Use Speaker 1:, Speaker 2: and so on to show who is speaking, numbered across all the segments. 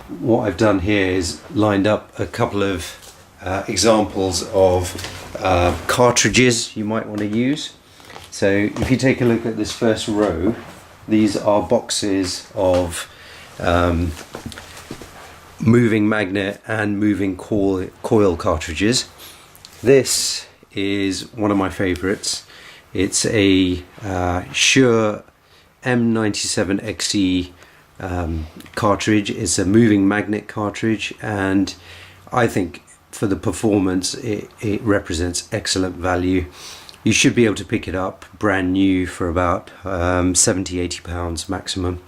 Speaker 1: what I've done here is lined up a couple of examples of cartridges you might want to use. So if you take a look at this first row, these are boxes of moving magnet and moving coil cartridges. This is one of my favorites. It's a Shure M97XE cartridge. It's a moving magnet cartridge, and I think for the performance it represents excellent value. You should be able to pick it up brand new for about 70-80 pounds maximum,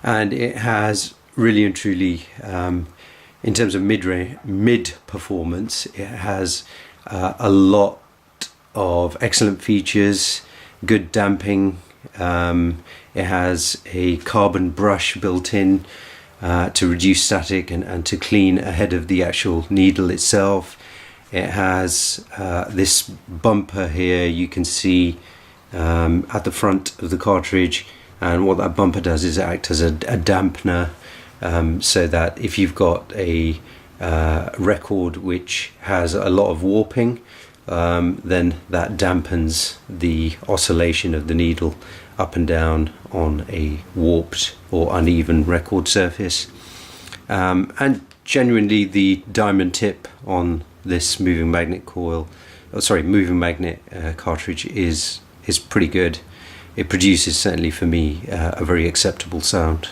Speaker 1: and it has really and truly, in terms of mid performance, it has a lot of excellent features, good damping. It has a carbon brush built in to reduce static and to clean ahead of the actual needle itself. It has this bumper here you can see at the front of the cartridge, and what that bumper does is act as a dampener, so that if you've got a record which has a lot of warping, then that dampens the oscillation of the needle up and down on a warped or uneven record surface. And genuinely, the diamond tip on this moving magnet cartridge is pretty good. It produces, certainly for me, a very acceptable sound.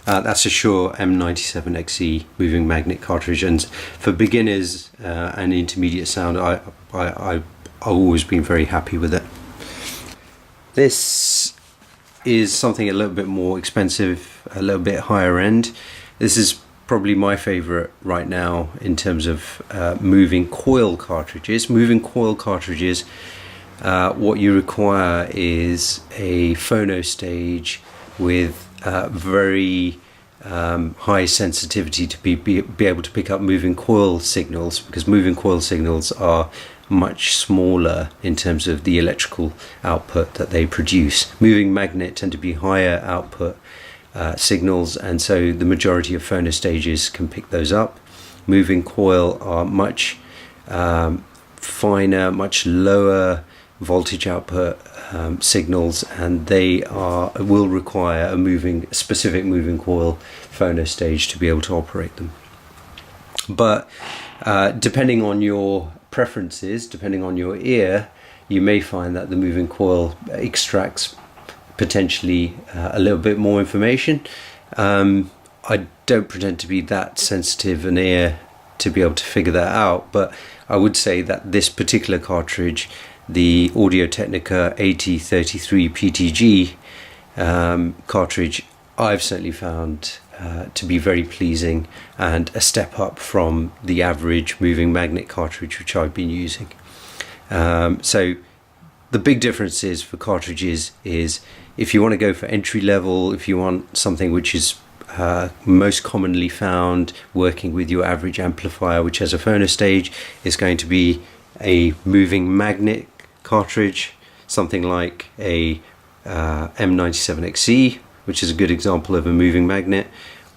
Speaker 1: That's a Shure M97XE moving magnet cartridge, and for beginners and intermediate sound, I've always been very happy with it. This is something a little bit more expensive, a little bit higher end. This is probably my favorite right now in terms of moving coil cartridges. Moving coil cartridges, what you require is a phono stage with very high sensitivity to be able to pick up moving coil signals, because moving coil signals are much smaller in terms of the electrical output that they produce. Moving magnet tend to be higher output signals, and so the majority of phono stages can pick those up. Moving coil are much finer, much lower voltage output signals, and they will require a specific moving coil phono stage to be able to operate them. But depending on your preferences, depending on your ear, you may find that the moving coil extracts potentially a little bit more information. I don't pretend to be that sensitive an ear to be able to figure that out, but I would say that this particular cartridge, the Audio-Technica AT33 PTG cartridge, I've certainly found to be very pleasing and a step up from the average moving magnet cartridge which I've been using. So the big difference is for cartridges is if you want to go for entry level, if you want something which is most commonly found working with your average amplifier which has a phono stage, is going to be a moving magnet cartridge, something like a M97XE, which is a good example of a moving magnet.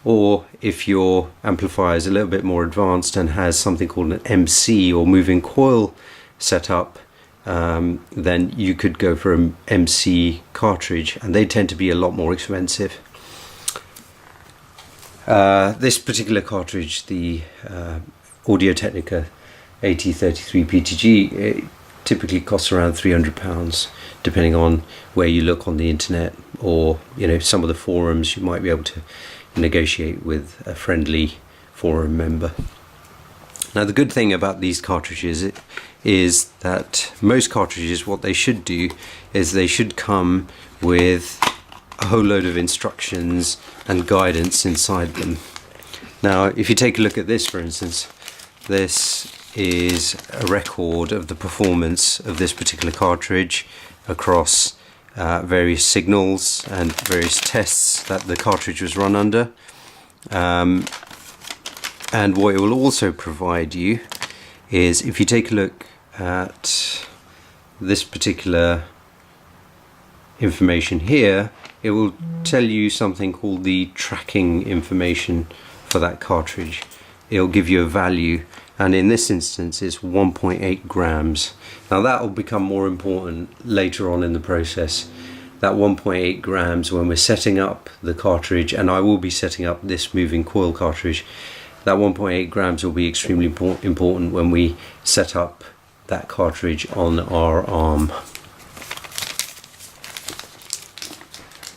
Speaker 1: Or if your amplifier is a little bit more advanced and has something called an MC or moving coil setup, then you could go for an MC cartridge, and they tend to be a lot more expensive. This particular cartridge, the Audio-Technica AT33 PTG, it typically costs around £300, depending on where you look on the internet, or some of the forums you might be able to negotiate with a friendly forum member. Now, the good thing about these cartridges is that most cartridges, what they should do is they should come with a whole load of instructions and guidance inside them. Now, if you take a look at this, for instance, this is a record of the performance of this particular cartridge across various signals and various tests that the cartridge was run under. And what it will also provide you is, if you take a look at this particular information here, it will tell you something called the tracking information for that cartridge. It'll give you a value, and in this instance it's 1.8 grams. Now that will become more important later on in the process. That 1.8 grams, when we're setting up the cartridge, and I will be setting up this moving coil cartridge, that 1.8 grams will be extremely important when we set up that cartridge on our arm.